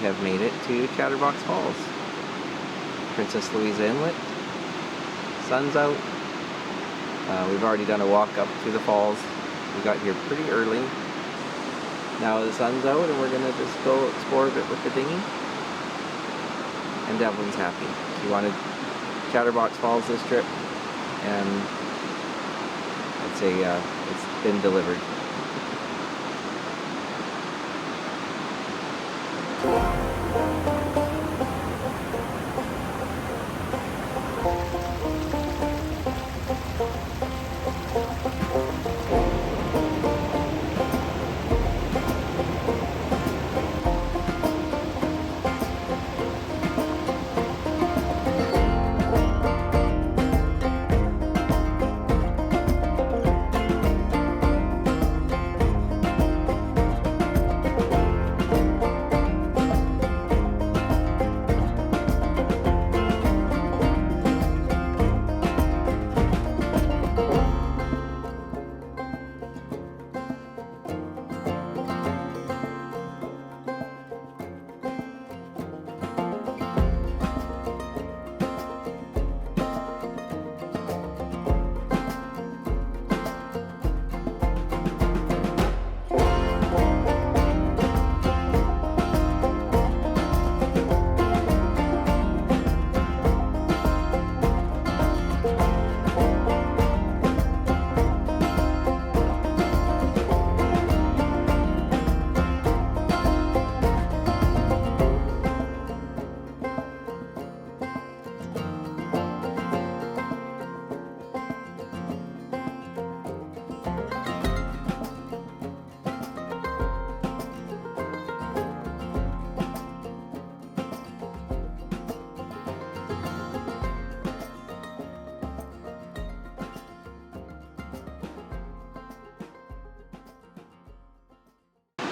have made it to Chatterbox Falls. Princess Louisa Inlet. Sun's out. We've already done a walk up to the falls. We got here pretty early. Now the sun's out and we're going to just go explore a bit with the dinghy. And Devlin's happy. He wanted Chatterbox Falls this trip, and I'd say it's been delivered.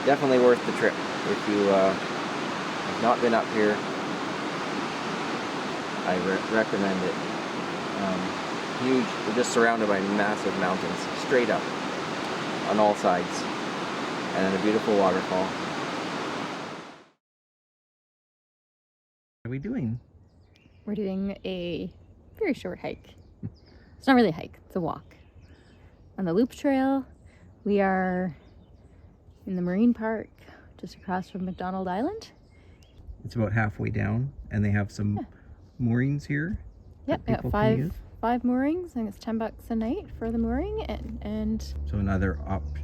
Definitely worth the trip. If you have not been up here, I recommend it. Huge, we're just surrounded by massive mountains, straight up, on all sides, and then a beautiful waterfall. What are we doing? We're doing a very short hike. It's not really a hike, it's a walk. On the Loop Trail, we are in the Marine Park, just across from McDonald Island. It's about halfway down, and they have some moorings here. Yep, we got five moorings. I think it's $10 a night for the mooring, and so another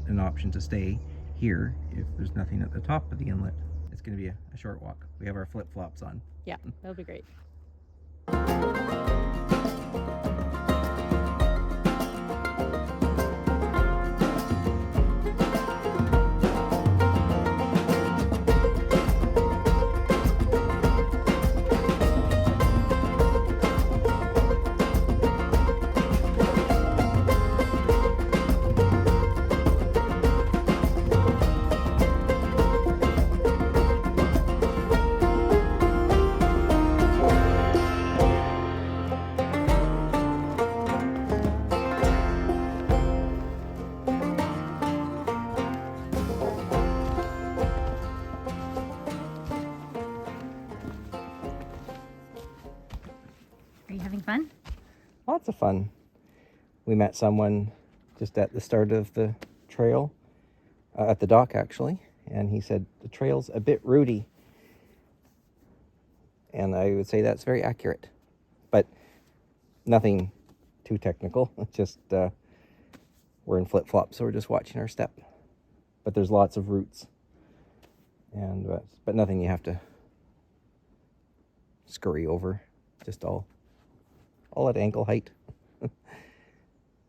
an option to stay here if there's nothing at the top of the inlet. It's going to be a short walk. We have our flip-flops on. Yeah, that'll be great. Fun? Lots of fun. We met someone just at the start of the trail, at the dock actually, and he said the trail's a bit rooty. And I would say that's very accurate, but nothing too technical. It's just we're in flip-flops, so we're just watching our step. But there's lots of roots, and but nothing you have to scurry over. Just all at ankle height.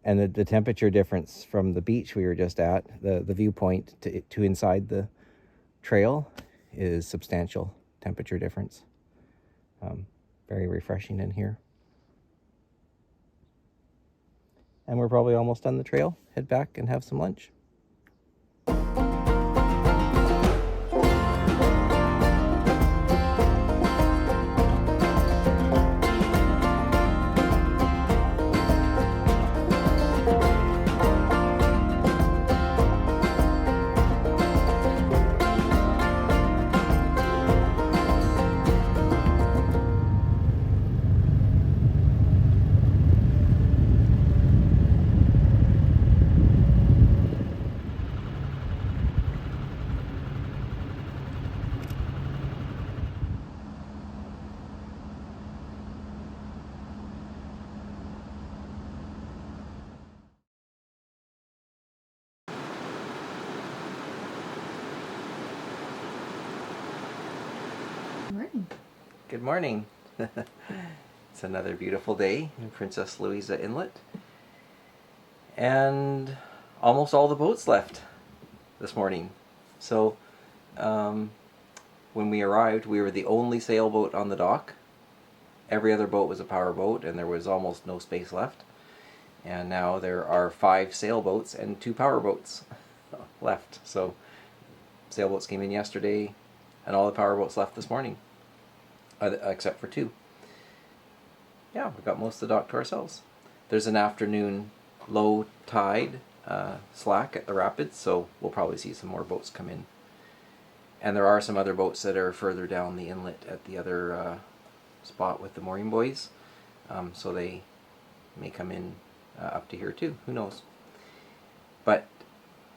And the temperature difference from the beach we were just at, the viewpoint to inside the trail, is substantial temperature difference. Very refreshing in here. And we're probably almost done the trail. Head back and have some lunch. morning. Good morning. It's another beautiful day in Princess Louisa Inlet. And almost all the boats left this morning. So when we arrived, we were the only sailboat on the dock. Every other boat was a power boat and there was almost no space left. And now there are 5 sailboats and 2 power boats left. So sailboats came in yesterday and all the power boats left this morning, except for 2. Yeah, we've got most of the dock to ourselves. There's an afternoon low tide slack at the rapids, so we'll probably see some more boats come in. And there are some other boats that are further down the inlet at the other spot with the mooring buoys, so they may come in up to here too, who knows. But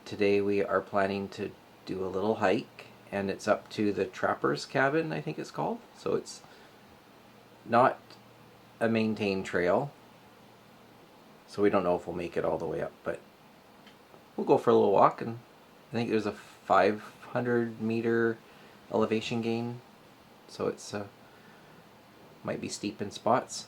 today we are planning to do a little hike, and it's up to the Trapper's Cabin, I think it's called. So it's not a maintained trail, so we don't know if we'll make it all the way up, but we'll go for a little walk. And I think there's a 500-meter elevation gain, so it's might be steep in spots.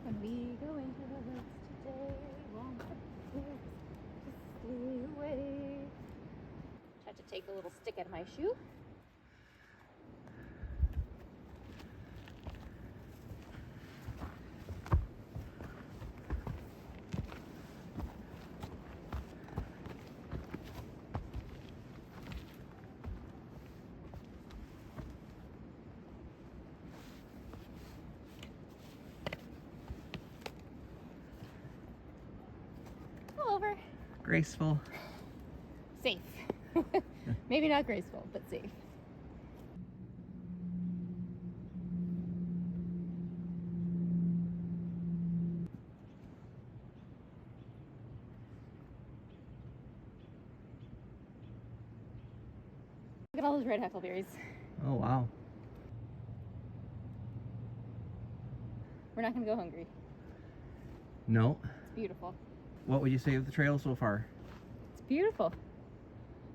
When we go into the woods today, won't the pigs just stay away? Had to take a little stick out of my shoe. All over. Graceful. Safe. Maybe not graceful, but safe. Look at all those red huckleberries. Oh wow. We're not going to go hungry. No. It's beautiful. What would you say of the trail so far? It's beautiful.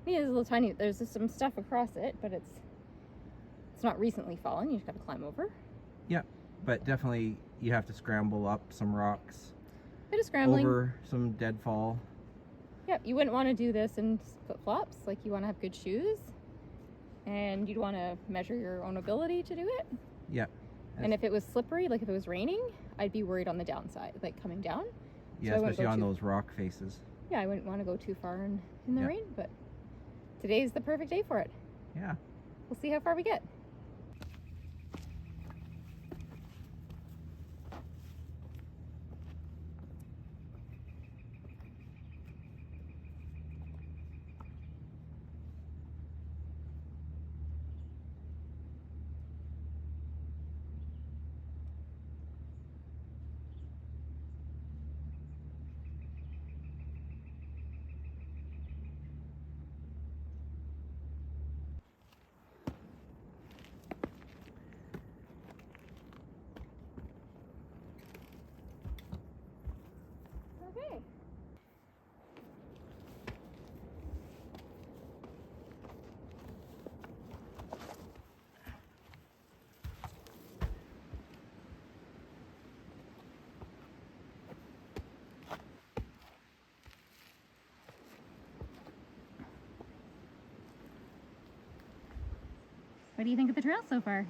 Yeah, there's a little tiny, there's just some stuff across it, but it's not recently fallen. You just got to climb over. Yeah, but definitely you have to scramble up some rocks, Bit of scrambling. over some deadfall. Yep, you wouldn't want to do this in flip-flops. Like, you want to have good shoes, and you'd want to measure your own ability to do it. Yeah. And if it was slippery, like if it was raining, I'd be worried on the downside, like coming down. Yeah, So especially on those rock faces. Yeah, I wouldn't want to go too far in the Yeah. rain, but today's the perfect day for it. Yeah. We'll see how far we get. Okay. What do you think of the trail so far?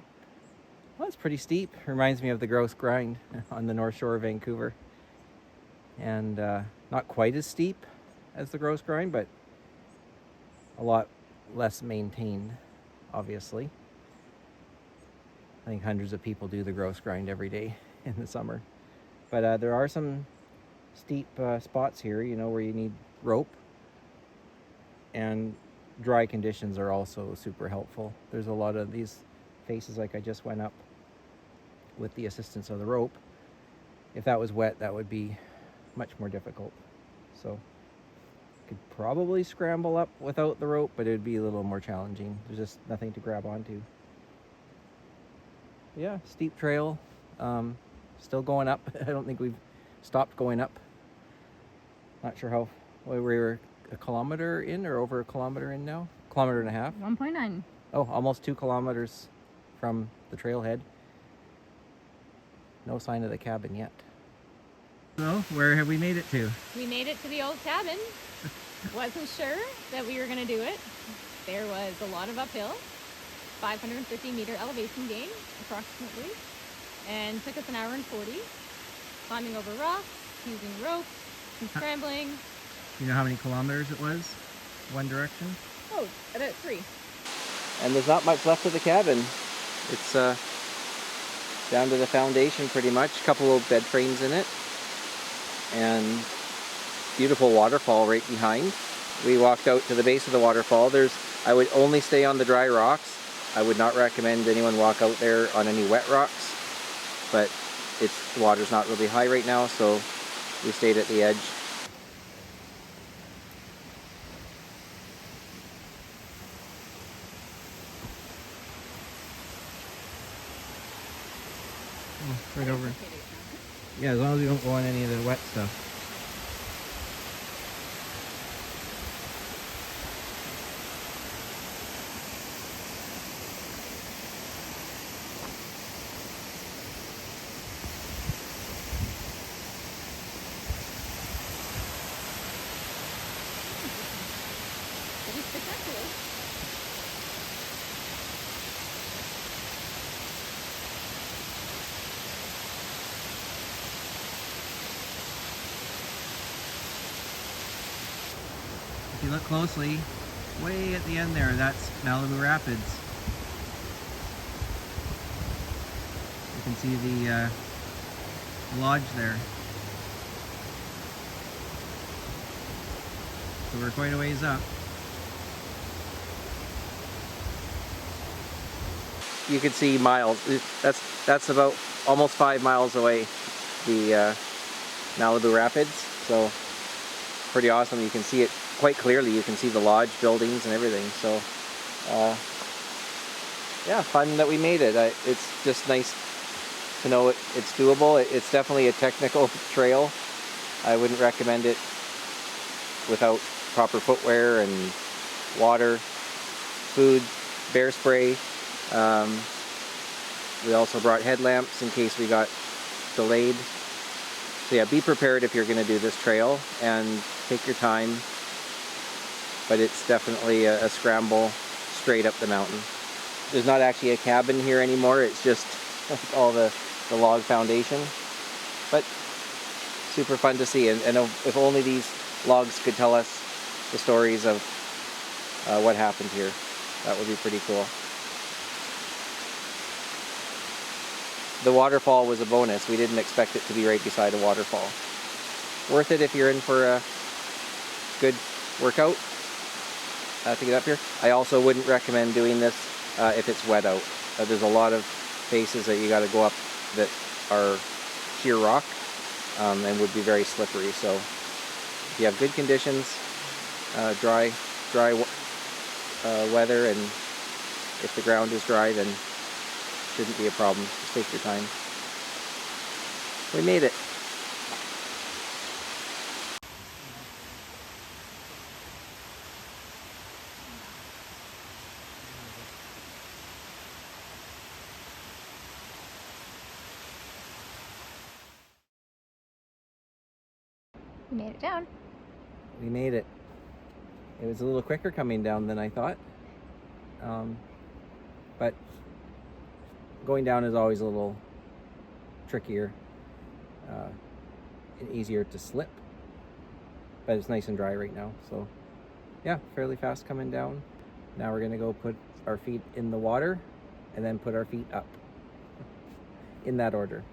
Well, it's pretty steep. Reminds me of the Grouse Grind on the North Shore of Vancouver. And not quite as steep as the Grouse Grind, but a lot less maintained, obviously. I think hundreds of people do the Grouse Grind every day. in the summer. But there are some steep spots here, you know, where you need rope, and dry conditions are also super helpful. There's a lot of these faces like I just went up with the assistance of the rope. If that was wet, that would be much more difficult. So could probably scramble up without the rope, but it would be a little more challenging. There's just nothing to grab onto. Yeah, steep trail, still going up. I don't think we've stopped going up. Not sure how, we were a kilometer in or over a kilometer in now? Kilometer and a half? 1.9. Oh, almost 2 kilometers from the trailhead. No sign of the cabin yet. So, where have we made it to? We made it to the old cabin. Wasn't sure that we were going to do it. There was a lot of uphill, 550 meter elevation gain approximately, and took us an hour and 40, climbing over rocks, using rope, and scrambling. You know how many kilometers it was? One direction? Oh, about 3. And there's not much left of the cabin. It's down to the foundation pretty much. A couple of bed frames in it. And beautiful waterfall right behind. We walked out to the base of the waterfall. I would only stay on the dry rocks. I would not recommend anyone walk out there on any wet rocks. But the water's not really high right now, so we stayed at the edge. Right over. Yeah, as long as we don't go on any of the wet stuff. Pretty spectacular. If you look closely, way at the end there, that's Malibu Rapids. You can see the lodge there. So we're quite a ways up. You can see miles. That's about almost 5 miles away, the Malibu Rapids. So pretty awesome. You can see it quite clearly. You can see the lodge buildings and everything. So yeah, fun that we made it. It's just nice to know it's doable. It's definitely a technical trail. I wouldn't recommend it without proper footwear and water, food, bear spray. We also brought headlamps in case we got delayed. So yeah, be prepared if you're going to do this trail, and take your time. But it's definitely a scramble straight up the mountain. There's not actually a cabin here anymore. It's just all the log foundation. But super fun to see. And if only these logs could tell us the stories of what happened here. That would be pretty cool. The waterfall was a bonus. We didn't expect it to be right beside a waterfall. Worth it if you're in for a good workout to get up here. I also wouldn't recommend doing this if it's wet out. There's a lot of faces that you got to go up that are sheer rock and would be very slippery. So if you have good conditions, dry weather, and if the ground is dry, then shouldn't be a problem. Just take your time. We made it. We made it down. We made it. It was a little quicker coming down than I thought. But going down is always a little trickier and easier to slip. But it's nice and dry right now. So yeah, fairly fast coming down. Now we're gonna go put our feet in the water and then put our feet up. In that order.